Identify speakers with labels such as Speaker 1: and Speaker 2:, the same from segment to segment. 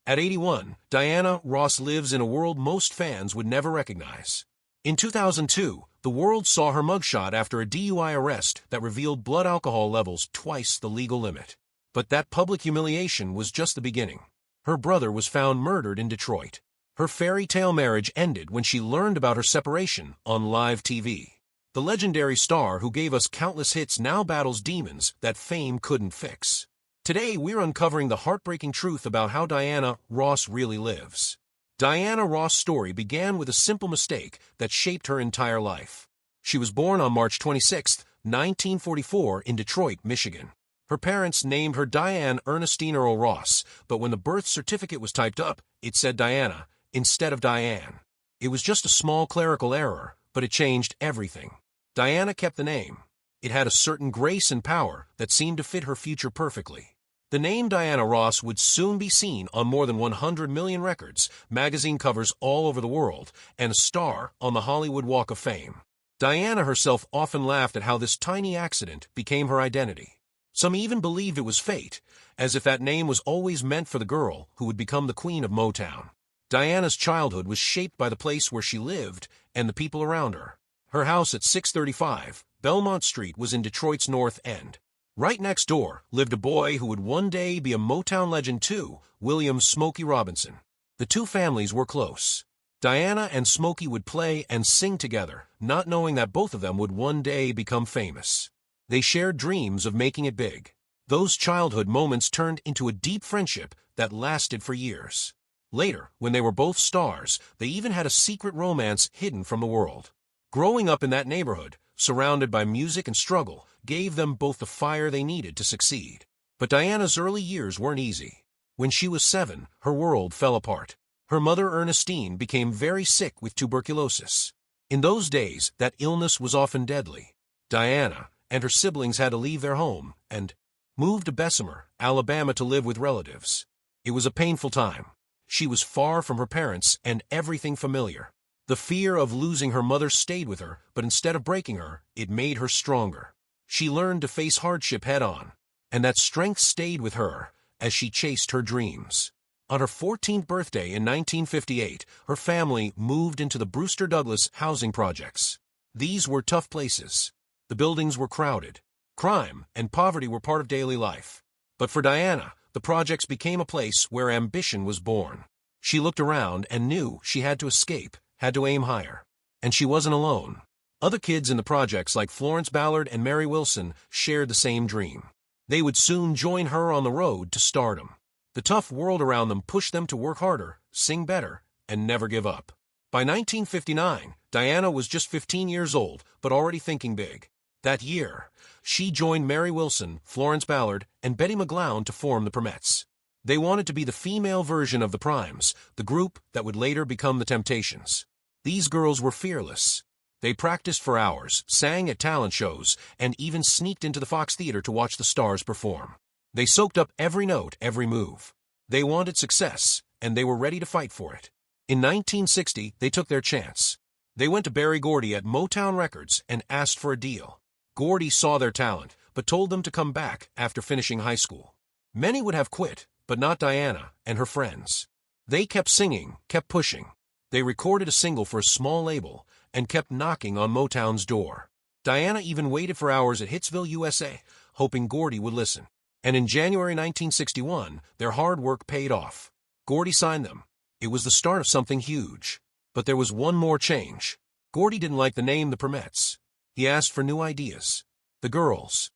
Speaker 1: At 81, Diana Ross lives in a world most fans would never recognize. In 2002, the world saw her mugshot after a DUI arrest that revealed blood alcohol levels twice the legal limit. But that public humiliation was just the beginning. Her brother was found murdered in Detroit. Her fairy tale marriage ended when she learned about her separation on live TV. The legendary star who gave us countless hits now battles demons that fame couldn't fix. Today, we're uncovering the heartbreaking truth about how Diana Ross really lives. Diana Ross' story began with a simple mistake that shaped her entire life. She was born on March 26, 1944, in Detroit, Michigan. Her parents named her Diane Ernestine Earl Ross, but when the birth certificate was typed up, it said Diana instead of Diane. It was just a small clerical error, but it changed everything. Diana kept the name. It had a certain grace and power that seemed to fit her future perfectly. The name Diana Ross would soon be seen on more than 100 million records, magazine covers all over the world, and a star on the Hollywood Walk of Fame. Diana herself often laughed at how this tiny accident became her identity. Some even believed it was fate, as if that name was always meant for the girl who would become the queen of Motown. Diana's childhood was shaped by the place where she lived and the people around her. Her house at 635 Belmont Street was in Detroit's North End. Right next door lived a boy who would one day be a Motown legend too, William "Smokey" Robinson. The two families were close. Diana and Smokey would play and sing together, not knowing that both of them would one day become famous. They shared dreams of making it big. Those childhood moments turned into a deep friendship that lasted for years. Later, when they were both stars, they even had a secret romance hidden from the world. Growing up in that neighborhood, surrounded by music and struggle, gave them both the fire they needed to succeed. But Diana's early years weren't easy. When she was 7, her world fell apart. Her mother Ernestine became very sick with tuberculosis. In those days, that illness was often deadly. Diana and her siblings had to leave their home and moved to Bessemer, Alabama to live with relatives. It was a painful time. She was far from her parents and everything familiar. The fear of losing her mother stayed with her, but instead of breaking her, it made her stronger. She learned to face hardship head-on, and that strength stayed with her as she chased her dreams. On her 14th birthday in 1958, her family moved into the Brewster Douglas housing projects. These were tough places. The buildings were crowded. Crime and poverty were part of daily life. But for Diana, the projects became a place where ambition was born. She looked around and knew she had to escape, had to aim higher. And she wasn't alone. Other kids in the projects like Florence Ballard and Mary Wilson shared the same dream. They would soon join her on the road to stardom. The tough world around them pushed them to work harder, sing better, and never give up. By 1959, Diana was just 15 years old, but already thinking big. That year, she joined Mary Wilson, Florence Ballard, and Betty McGlown to form the Primettes. They wanted to be the female version of the Primes, the group that would later become the Temptations. These girls were fearless. They practiced for hours, sang at talent shows, and even sneaked into the Fox Theater to watch the stars perform. They soaked up every note, every move. They wanted success, and they were ready to fight for it. In 1960, they took their chance. They went to Berry Gordy at Motown Records and asked for a deal. Gordy saw their talent, but told them to come back after finishing high school. Many would have quit, but not Diana and her friends. They kept singing, kept pushing. They recorded a single for a small label and kept knocking on Motown's door. Diana even waited for hours at Hitsville, USA, hoping Gordy would listen. And in January 1961, their hard work paid off. Gordy signed them. It was the start of something huge. But there was one more change. Gordy didn't like the name the Primettes. He asked for new ideas. The girls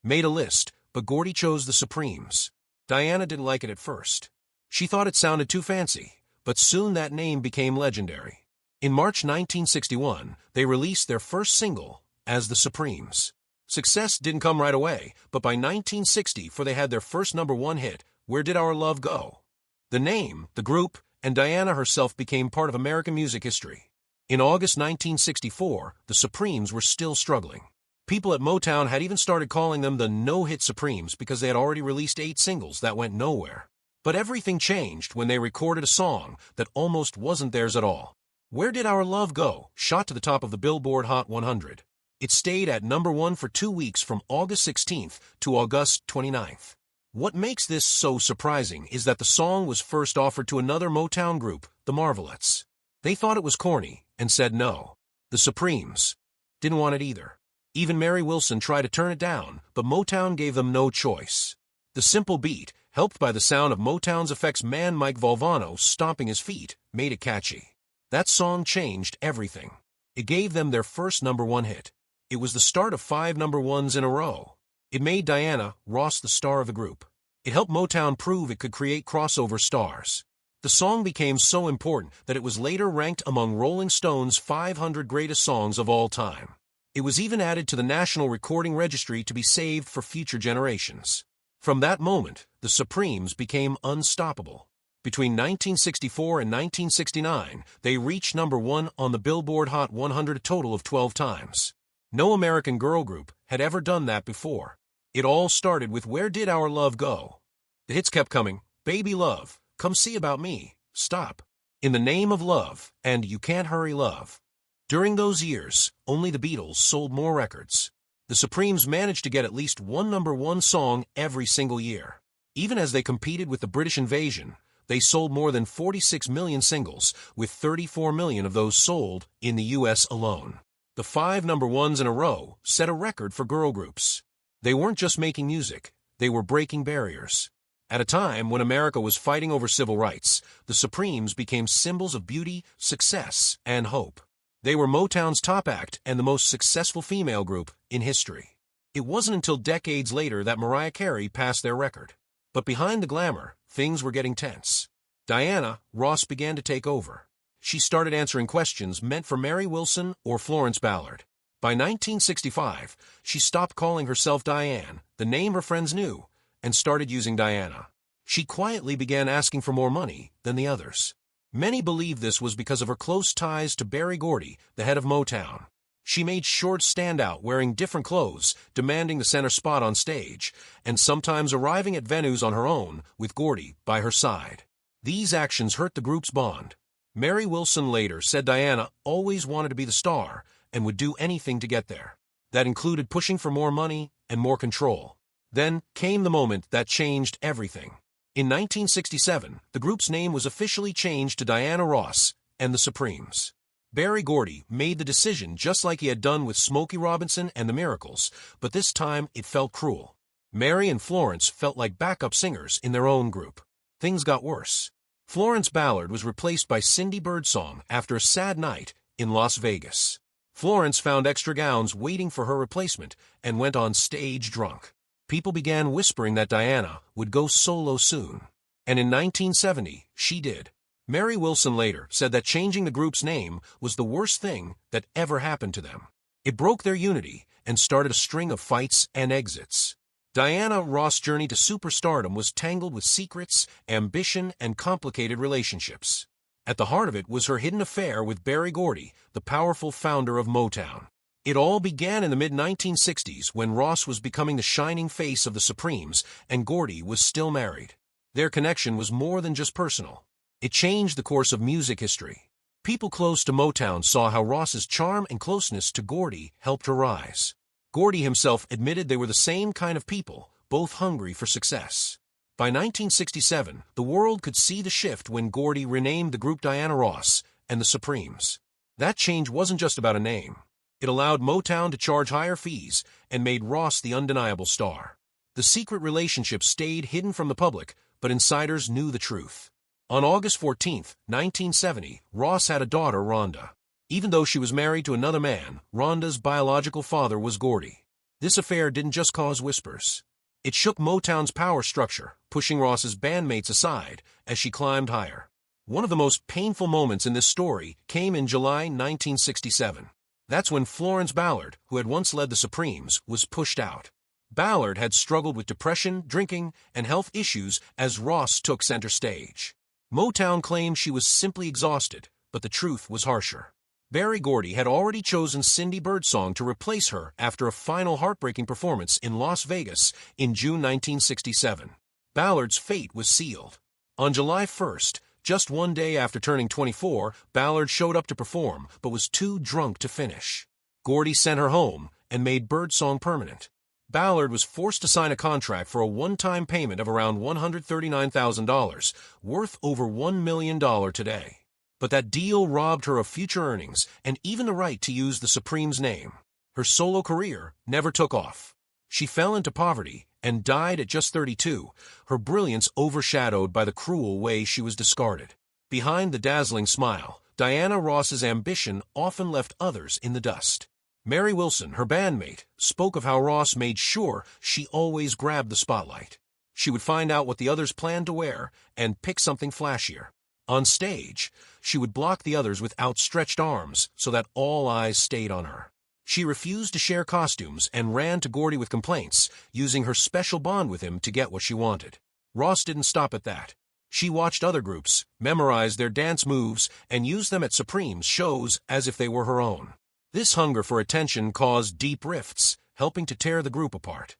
Speaker 1: made a list, but Gordy chose the Supremes. Diana didn't like it at first. She thought it sounded too fancy, but soon that name became legendary. In March 1961, they released their first single as the Supremes. Success didn't come right away, but by 1960, they had their first #1 hit, Where Did Our Love Go? The name, the group, and Diana herself became part of American music history. In August 1964, the Supremes were still struggling. People at Motown had even started calling them the No-Hit Supremes because they had already released 8 singles that went nowhere. But everything changed when they recorded a song that almost wasn't theirs at all. Where Did Our Love Go? Shot to the top of the Billboard Hot 100. It stayed at #1 for 2 weeks from August 16th to August 29th. What makes this so surprising is that the song was first offered to another Motown group, the Marvelettes. They thought it was corny and said no. The Supremes didn't want it either. Even Mary Wilson tried to turn it down, but Motown gave them no choice. The simple beat, helped by the sound of Motown's effects man Mike Valvano stomping his feet, made it catchy. That song changed everything. It gave them their first #1 hit. It was the start of 5 #1s in a row. It made Diana Ross the star of the group. It helped Motown prove it could create crossover stars. The song became so important that it was later ranked among Rolling Stone's 500 greatest songs of all time. It was even added to the National Recording Registry to be saved for future generations. From that moment, the Supremes became unstoppable. Between 1964 and 1969, they reached #1 on the Billboard Hot 100 a total of 12 times. No American girl group had ever done that before. It all started with Where Did Our Love Go? The hits kept coming: Baby Love, Come See About Me, Stop, In the Name of Love, and You Can't Hurry Love. During those years, only the Beatles sold more records. The Supremes managed to get at least one #1 song every single year. Even as they competed with the British invasion, they sold more than 46 million singles, with 34 million of those sold in the U.S. alone. The 5 #1s in a row set a record for girl groups. They weren't just making music, they were breaking barriers. At a time when America was fighting over civil rights, the Supremes became symbols of beauty, success, and hope. They were Motown's top act and the most successful female group in history. It wasn't until decades later that Mariah Carey passed their record. But behind the glamour, things were getting tense. Diana Ross began to take over. She started answering questions meant for Mary Wilson or Florence Ballard. By 1965, she stopped calling herself Diane, the name her friends knew, and started using Diana. She quietly began asking for more money than the others. Many believe this was because of her close ties to Berry Gordy, the head of Motown. She made sure to stand out, wearing different clothes, demanding the center spot on stage, and sometimes arriving at venues on her own, with Gordy by her side. These actions hurt the group's bond. Mary Wilson later said Diana always wanted to be the star and would do anything to get there. That included pushing for more money and more control. Then came the moment that changed everything. In 1967, the group's name was officially changed to Diana Ross and the Supremes. Berry Gordy made the decision just like he had done with Smokey Robinson and the Miracles, but this time it felt cruel. Mary and Florence felt like backup singers in their own group. Things got worse. Florence Ballard was replaced by Cindy Birdsong after a sad night in Las Vegas. Florence found extra gowns waiting for her replacement and went on stage drunk. People began whispering that Diana would go solo soon. And in 1970, she did. Mary Wilson later said that changing the group's name was the worst thing that ever happened to them. It broke their unity and started a string of fights and exits. Diana Ross' journey to superstardom was tangled with secrets, ambition, and complicated relationships. At the heart of it was her hidden affair with Berry Gordy, the powerful founder of Motown. It all began in the mid-1960s when Ross was becoming the shining face of the Supremes and Gordy was still married. Their connection was more than just personal. It changed the course of music history. People close to Motown saw how Ross's charm and closeness to Gordy helped her rise. Gordy himself admitted they were the same kind of people, both hungry for success. By 1967, the world could see the shift when Gordy renamed the group Diana Ross and the Supremes. That change wasn't just about a name. It allowed Motown to charge higher fees and made Ross the undeniable star. The secret relationship stayed hidden from the public, but insiders knew the truth. On August 14, 1970, Ross had a daughter, Rhonda. Even though she was married to another man, Rhonda's biological father was Gordy. This affair didn't just cause whispers. It shook Motown's power structure, pushing Ross's bandmates aside as she climbed higher. One of the most painful moments in this story came in July 1967. That's when Florence Ballard, who had once led the Supremes, was pushed out. Ballard had struggled with depression, drinking, and health issues as Ross took center stage. Motown claimed she was simply exhausted, but the truth was harsher. Berry Gordy had already chosen Cindy Birdsong to replace her after a final heartbreaking performance in Las Vegas in June 1967. Ballard's fate was sealed. On July 1st, just one day after turning 24, Ballard showed up to perform, but was too drunk to finish. Gordy sent her home and made Birdsong permanent. Ballard was forced to sign a contract for a one-time payment of around $139,000, worth over $1 million today. But that deal robbed her of future earnings and even the right to use the Supreme's name. Her solo career never took off. She fell into poverty and died at just 32, her brilliance overshadowed by the cruel way she was discarded. Behind the dazzling smile, Diana Ross's ambition often left others in the dust. Mary Wilson, her bandmate, spoke of how Ross made sure she always grabbed the spotlight. She would find out what the others planned to wear and pick something flashier. On stage, she would block the others with outstretched arms so that all eyes stayed on her. She refused to share costumes and ran to Gordy with complaints, using her special bond with him to get what she wanted. Ross didn't stop at that. She watched other groups, memorized their dance moves, and used them at Supreme's shows as if they were her own. This hunger for attention caused deep rifts, helping to tear the group apart.